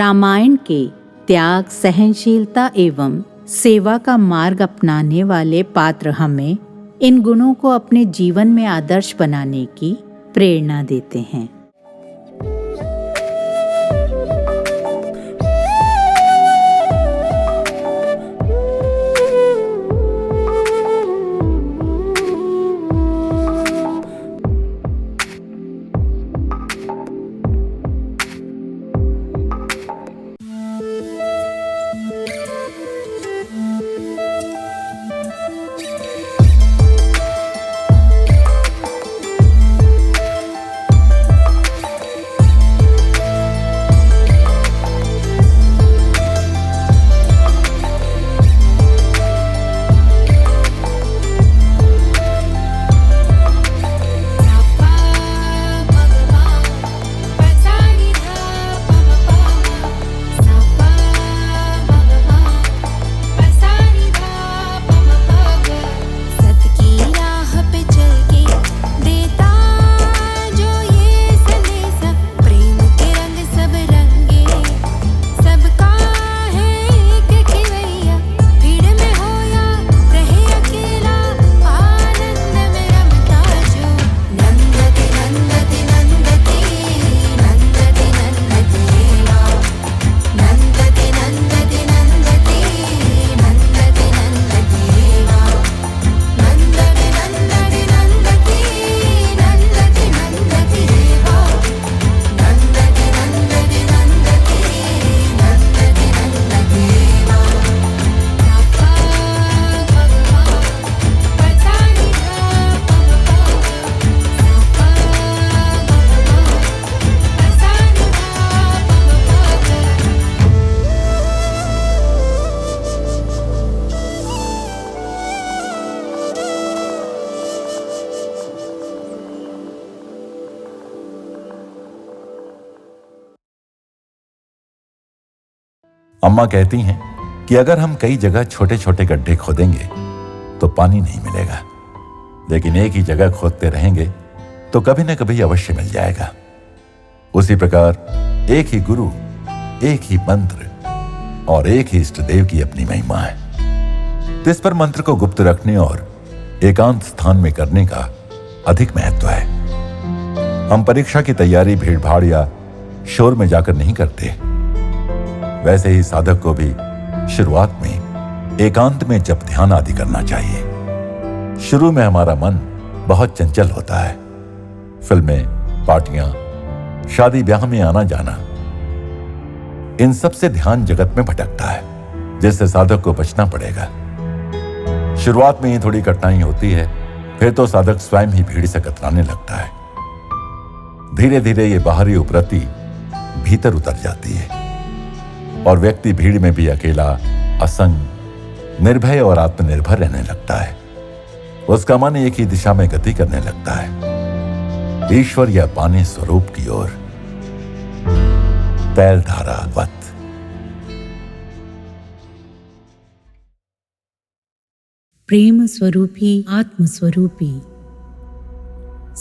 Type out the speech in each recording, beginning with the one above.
रामायण के त्याग, सहनशीलता एवं सेवा का मार्ग अपनाने वाले पात्र हमें इन गुणों को अपने जीवन में आदर्श बनाने की प्रेरणा देते हैं। अम्मा कहती हैं कि अगर हम कई जगह छोटे छोटे गड्ढे खोदेंगे तो पानी नहीं मिलेगा, लेकिन एक ही जगह खोदते रहेंगे तो कभी न कभी अवश्य मिल जाएगा। उसी प्रकार एक ही गुरु, एक ही मंत्र और एक ही इष्ट देव की अपनी महिमा है। इस पर मंत्र को गुप्त रखने और एकांत स्थान में करने का अधिक महत्व है। हम परीक्षा की तैयारी भीड़-भाड़ या शोर में जाकर नहीं करते। वैसे ही साधक को भी शुरुआत में एकांत में जप ध्यान आदि करना चाहिए। शुरू में हमारा मन बहुत चंचल होता है। फिल्में, पार्टियां, शादी ब्याह में आना जाना, इन सब से ध्यान जगत में भटकता है, जिससे साधक को बचना पड़ेगा। शुरुआत में ही थोड़ी कठिनाई होती है, फिर तो साधक स्वयं ही भीड़ से कतराने लगता है। धीरे धीरे ये बाहरी उपरति भीतर उतर जाती है और व्यक्ति भीड़ में भी अकेला, असंग, निर्भय और आत्मनिर्भर रहने लगता है। उसका मन एक ही दिशा में गति करने लगता है, ईश्वर या पाने स्वरूप की ओर, तैलधारा वत। प्रेम स्वरूपी, आत्म स्वरूपी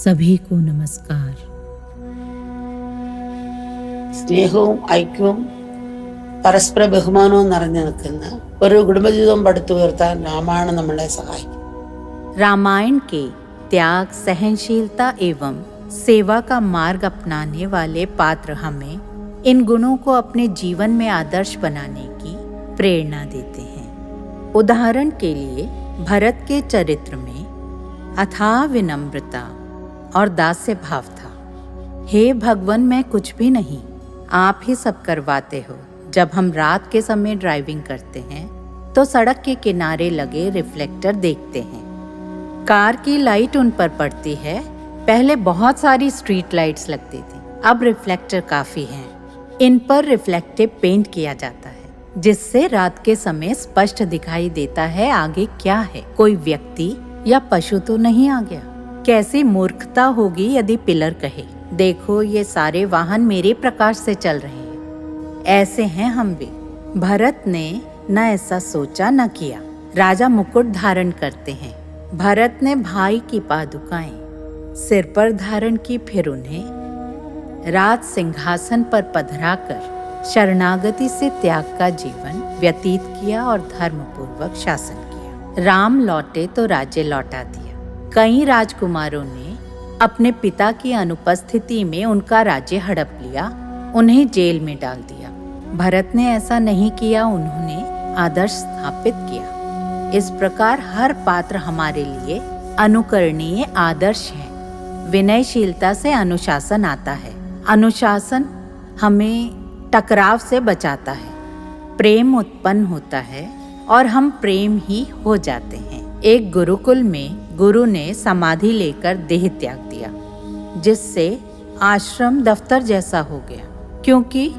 सभी को नमस्कार। സ്നേഹവും ഐക്യവും പരസ്പര ബഹുമാനവും നിറഞ്ഞു നിൽക്കുന്ന ഒരു കുടുംബജീവിതം പടുത്തുയർത്താൻ രാമായണം നമ്മളെ സഹായിക്കും। रामायण के त्याग, सहनशीलता एवं सेवा का मार्ग अपनाने वाले पात्र हमें इन गुणों को अपने जीवन में आदर्श बनाने की प्रेरणा देते हैं। उदाहरण के लिए भरत के चरित्र में अथाह विनम्रता और दास्य भाव था। हे भगवान, मैं कुछ भी नहीं, आप ही सब करवाते हो। जब हम रात के समय ड्राइविंग करते हैं तो सड़क के किनारे लगे रिफ्लेक्टर देखते हैं। कार की लाइट उन पर पड़ती है। पहले बहुत सारी स्ट्रीट लाइट्स लगती थी, अब रिफ्लेक्टर काफी हैं। इन पर रिफ्लेक्टिव पेंट किया जाता है, जिससे रात के समय स्पष्ट दिखाई देता है आगे क्या है। कोई व्यक्ति या पशु तो नहीं आ गया। कैसी मूर्खता होगी यदि पिलर कहे, देखो ये सारे वाहन मेरे प्रकाश से चल रहे हैं। ऐसे हैं हम भी। भरत ने न ऐसा सोचा न किया। राजा मुकुट धारण करते हैं। भरत ने भाई की पादुकाएं सिर पर धारण की, फिर उन्हें राज सिंहासन पर पधराकर शरणागति से त्याग का जीवन व्यतीत किया और धर्मपूर्वक शासन किया। राम लौटे तो राज्य लौटा दिया। कई राजकुमारों ने अपने पिता की अनुपस्थिति में उनका राज्य हड़प लिया, उन्हें जेल में डाल दिया। भरत ने ऐसा नहीं किया, उन्होंने आदर्श स्थापित किया। इस प्रकार हर पात्र हमारे लिए अनुकरणीय आदर्श है। विनयशीलता से अनुशासन आता है। अनुशासन हमें टकराव से बचाता है। प्रेम उत्पन्न होता है और हम प्रेम ही हो जाते हैं। एक गुरुकुल में गुरु ने समाधि लेकर देह त्याग दिया, जिससे आश्रम दफ्तर जैसा हो गया। क्योंकि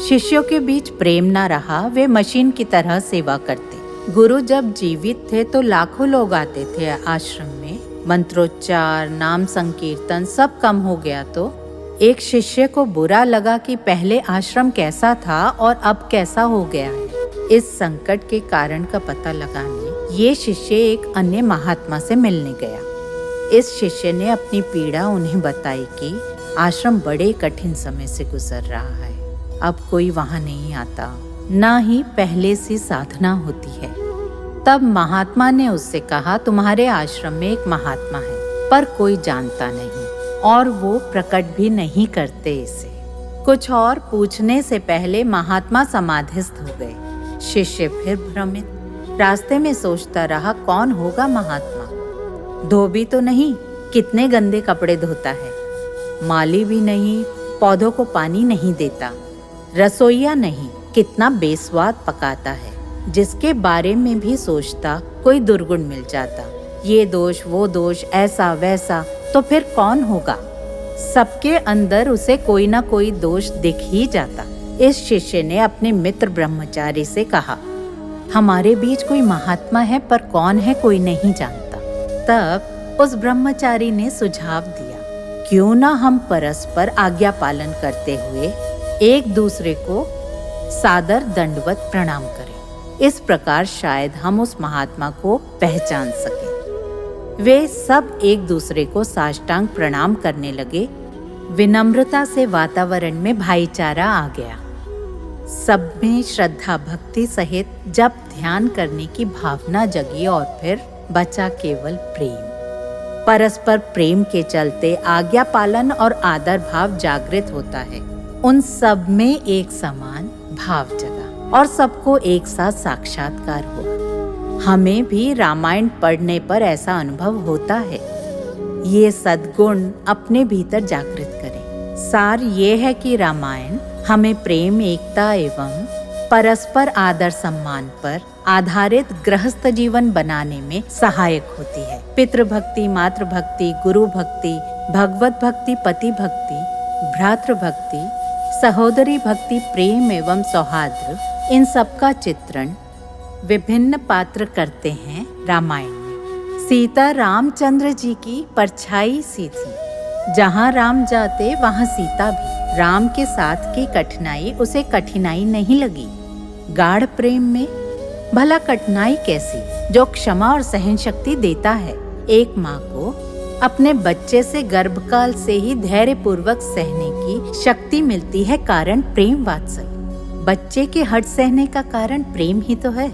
शिष्यों के बीच प्रेम ना रहा, वे मशीन की तरह सेवा करते। गुरु जब जीवित थे तो लाखों लोग आते थे आश्रम में। मंत्रोच्चार, नाम संकीर्तन सब कम हो गया तो एक शिष्य को बुरा लगा कि पहले आश्रम कैसा था और अब कैसा हो गया है। इस संकट के कारण का पता लगाने ये शिष्य एक अन्य महात्मा से मिलने गया। इस शिष्य ने अपनी पीड़ा उन्हें बताई कि आश्रम बड़े कठिन समय से गुजर रहा है। अब कोई वहां नहीं आता, ना ही पहले सी साधना होती है। तब महात्मा ने उससे कहा, तुम्हारे आश्रम में एक महात्मा है, पर कोई जानता नहीं और वो प्रकट भी नहीं करते इसे। कुछ और पूछने से पहले महात्मा समाधिस्थ हो गए। शिष्य फिर भ्रमित रास्ते में सोचता रहा, कौन होगा महात्मा? धोबी तो नहीं, कितने गंदे कपड़े धोता है। माली भी नहीं, पौधों को पानी नहीं देता। रसोइया नहीं, कितना बेस्वाद पकाता है। जिसके बारे में भी सोचता कोई दुर्गुण मिल जाता। ये दोष, वो दोष, ऐसा वैसा, तो फिर कौन होगा? सबके अंदर उसे कोई ना कोई दोष दिख ही जाता। इस शिष्य ने अपने मित्र ब्रह्मचारी से कहा, हमारे बीच कोई महात्मा है, पर कौन है कोई नहीं जानता। तब उस ब्रह्मचारी ने सुझाव दिया, क्यों ना हम परस्पर आज्ञा पालन करते हुए एक दूसरे को सादर दंडवत प्रणाम करें। इस प्रकार शायद हम उस महात्मा को पहचान सकें। वे सब एक दूसरे को साष्टांग प्रणाम करने लगे। विनम्रता से वातावरण में भाईचारा आ गया। सब में श्रद्धा भक्ति सहित जप ध्यान करने की भावना जगी और फिर बचा केवल प्रेम। परस्पर प्रेम के चलते आज्ञा पालन और आदर भाव जागृत होता है। उन सब में एक समान भाव जगा और सबको एक साथ साक्षात्कार हुआ। हमें भी रामायण पढ़ने पर ऐसा अनुभव होता है। ये सद्गुण अपने भीतर जागृत करें। सार ये है कि रामायण हमें प्रेम, एकता एवं परस्पर आदर सम्मान पर आधारित गृहस्थ जीवन बनाने में सहायक होती है। पितृभक्ति, मातृभक्ति, गुरु भक्ति, भगवत भक्ति, पति भक्ति, भ्रातृ भक्ति, सहोदरी भक्ति, प्रेम एवं सौहार्द, इन सब का चित्रण विभिन्न पात्र करते हैं रामायण में। सीता रामचंद्र जी की परछाई सी थी। जहाँ राम जाते वहाँ सीता भी। राम के साथ की कठिनाई उसे कठिनाई नहीं लगी। गाढ़ प्रेम में भला कठिनाई कैसी, जो क्षमा और सहन शक्ति देता है। एक माँ को अपने बच्चे से गर्भकाल से ही धैर्य पूर्वक सहने की शक्ति मिलती है, कारण प्रेम वात्सल्य। बच्चे के हट सहने का कारण प्रेम ही तो है।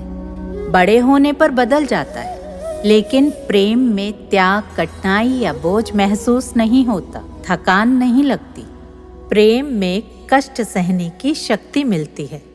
बड़े होने पर बदल जाता है, लेकिन प्रेम में त्याग, कठिनाई या बोझ महसूस नहीं होता, थकान नहीं लगती। प्रेम में कष्ट सहने की शक्ति मिलती है।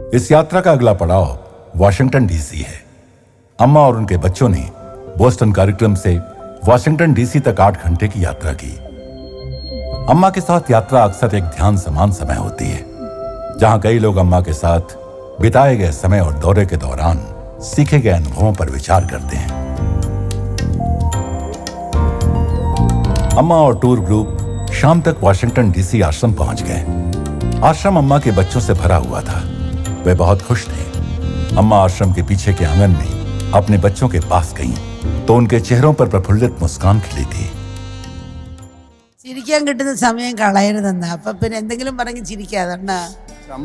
इस यात्रा का अगला पड़ाव वॉशिंगटन डीसी है। अम्मा और उनके बच्चों ने बोस्टन कार्यक्रम से वॉशिंगटन डीसी तक 8 घंटे की यात्रा की। अम्मा के साथ यात्रा अक्सर एक ध्यान समान समय होती है, जहां कई लोग अम्मा के साथ बिताए गए समय और दौरे के दौरान सीखे गए अनुभवों पर विचार करते हैं। अम्मा और टूर ग्रुप शाम तक वॉशिंगटन डीसी आश्रम पहुंच गए। आश्रम अम्मा के बच्चों से भरा हुआ था। वे बहुत खुश थे। अम्मा आश्रम के पीछे के आंगन में अपने बच्चों के पास गईं, तो उनके चेहरों पर प्रफुल्लित मुस्कान खिली थी। ചിരിക്കാൻ കിട്ടുന്ന സമയം കളയരുതെന്നാ. അപ്പൊ പിന്നെ എന്തെങ്കിലും പറഞ്ഞ് ചിരിക്കാതെ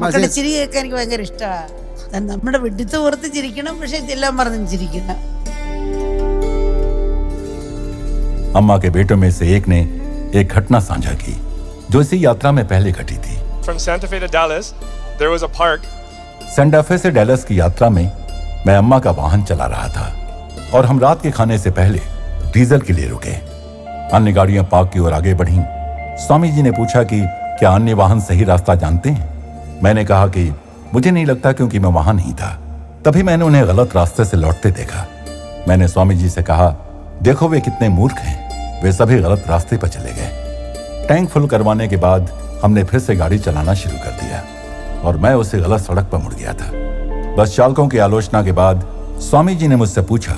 മക്കളുടെ ചിരി കേൾക്കാൻ എനിക്ക് ഭയങ്കര ഇഷ്ടമാണ്. നമ്മുടെ വിഡിത്ത് ഓർത്ത് ചിരിക്കണം, പക്ഷെ ഇതെല്ലാം പറഞ്ഞ് ചിരിക്കണം. अम्मा के बेटों में से एक ने एक घटना साझा की जो इसी यात्रा में पहले घटी थी। From Santa Fe to Dallas, there was a park. Santa फे से डैलस की यात्रा में मैं अम्मा का वाहन चला रहा था और हम रात के खाने से पहले डीजल के लिए रुके। अन्य गाड़ियां पार्क की ओर आगे बढ़ीं। स्वामी जी ने पूछा कि क्या अन्य वाहन सही रास्ता जानते हैं। मैंने कहा कि मुझे नहीं लगता, क्योंकि मैं वहां नहीं था। तभी मैंने उन्हें गलत रास्ते से लौटते देखा। मैंने स्वामी जी से कहा, देखो वे कितने मूर्ख हैं, वे सभी गलत रास्ते पर चले गए। टैंक फुल करवाने के बाद हमने फिर से गाड़ी चलाना शुरू कर दिया और मैं उसे गलत सड़क पर मुड़ गया था। बस चालकों की आलोचना के बाद स्वामी जी ने मुझसे पूछा,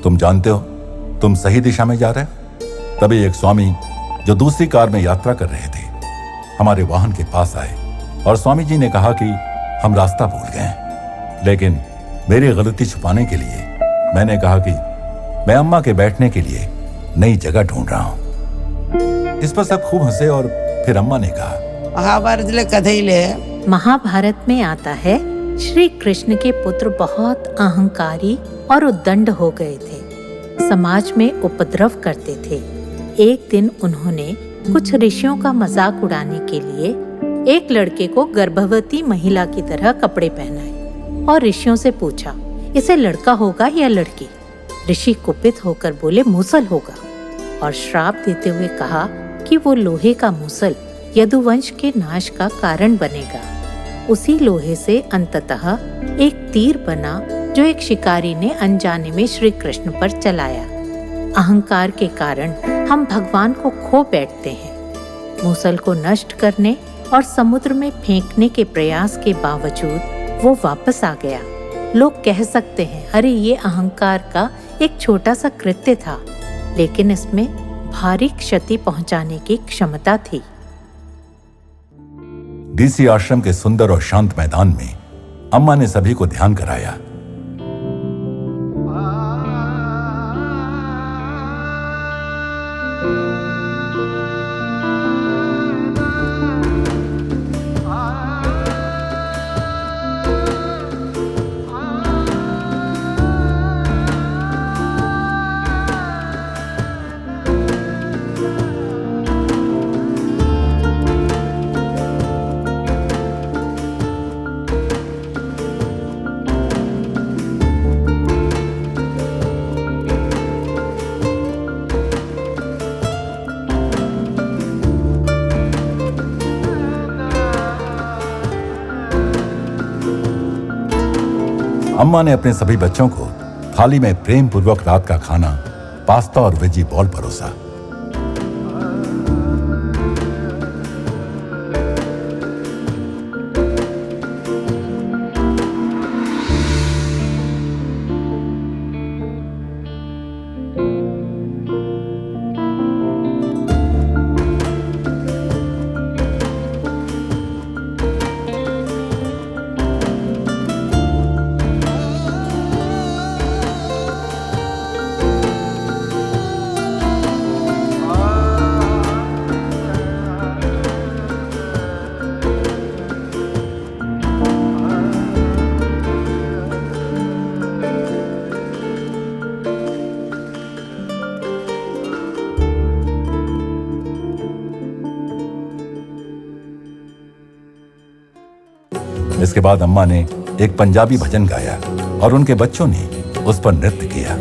तुम जानते हो तुम सही दिशा में जा रहे हो? तभी एक स्वामी जो दूसरी कार में यात्रा कर रहे थे हमारे वाहन के पास आए और स्वामी जी ने कहा कि हम रास्ता भूल गए हैं। लेकिन मेरी गलती छुपाने के लिए मैंने कहा कि मैं अम्मा के बैठने के लिए नई जगह ढूंढ रहा हूं। इस पर सब खूब हंसे और फिर अम्मा ने कहा, മഹാഭാരതത്തിലെ കഥയില് महाभारत में आता है, श्री कृष्ण के पुत्र बहुत अहंकारी और उद्दंड हो गए थे। समाज में उपद्रव करते थे। एक दिन उन्होंने कुछ ऋषियों का मजाक उड़ाने के लिए एक लड़के को गर्भवती महिला की तरह कपड़े पहनाए और ऋषियों से पूछा, इसे लड़का होगा या लड़की? ऋषि कुपित होकर बोले, मूसल होगा, और श्राप देते हुए कहा कि वो लोहे का मूसल यदुवंश के नाश का कारण बनेगा। उसी लोहे से अंततः एक तीर बना जो एक शिकारी ने अनजाने में श्री कृष्ण पर चलाया। अहंकार के कारण हम भगवान को खो बैठते हैं। मूसल को नष्ट करने और समुद्र में फेंकने के प्रयास के बावजूद वो वापस आ गया। लोग कह सकते हैं, अरे ये अहंकार का एक छोटा सा कृत्य था, लेकिन इसमें भारी क्षति पहुंचाने की क्षमता थी। डीसी आश्रम के सुंदर और शांत मैदान में अम्मा ने सभी को ध्यान कराया। अम्मा ने अपने सभी बच्चों को थाली में प्रेम पूर्वक रात का खाना, पास्ता और वेजी बॉल परोसा। इसके बाद अम्मा ने एक पंजाबी भजन गाया और उनके बच्चों ने उस पर नृत्य किया।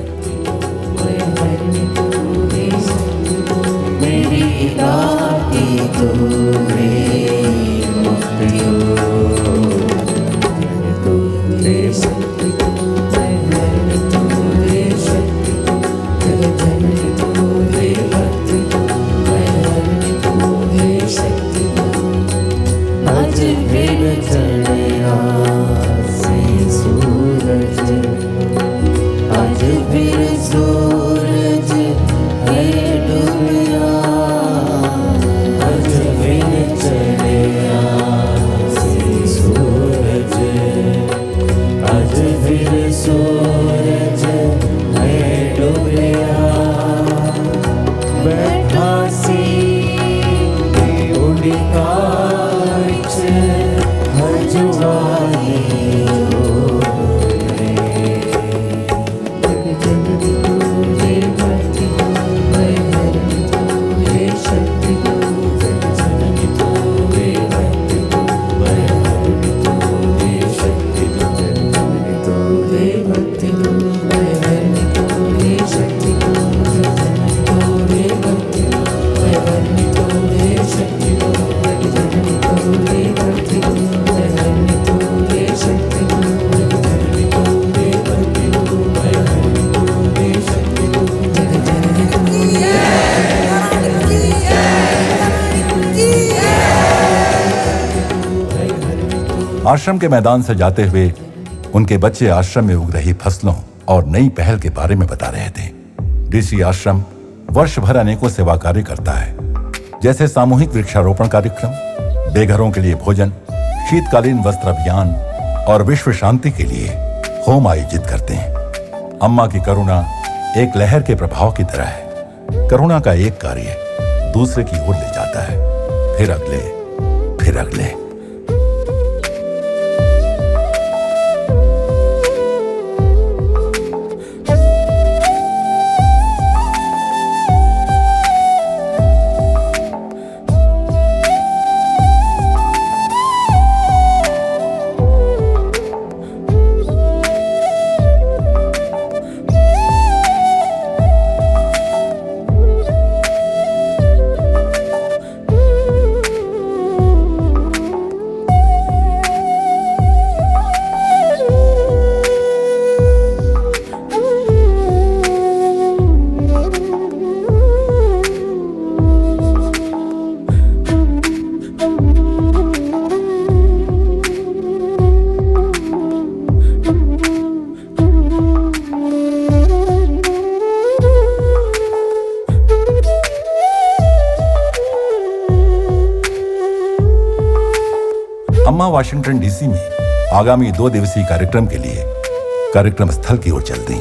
सूरज है डूबिया बैठा सी उड़ी काच हजवानी आश्रम के मैदान से जाते हुए उनके बच्चे आश्रम में उग रही फसलों और नई पहल के बारे में बता रहे थे। डीसी आश्रम वर्ष भर अनेकों सेवा कार्य करता है, जैसे सामूहिक वृक्षारोपण कार्यक्रम, बेघरों के लिए भोजन, शीतकालीन वस्त्र अभियान और विश्व शांति के लिए होम आयोजित करते हैं। अम्मा की करुणा एक लहर के प्रभाव की तरह है। करुणा का एक कार्य दूसरे की ओर ले जाता है, फिर अगले, फिर अगले। अम्मा वाशिंगटन डीसी में आगामी 2 दिवसीय कार्यक्रम के लिए कार्यक्रम स्थल की ओर चल दी।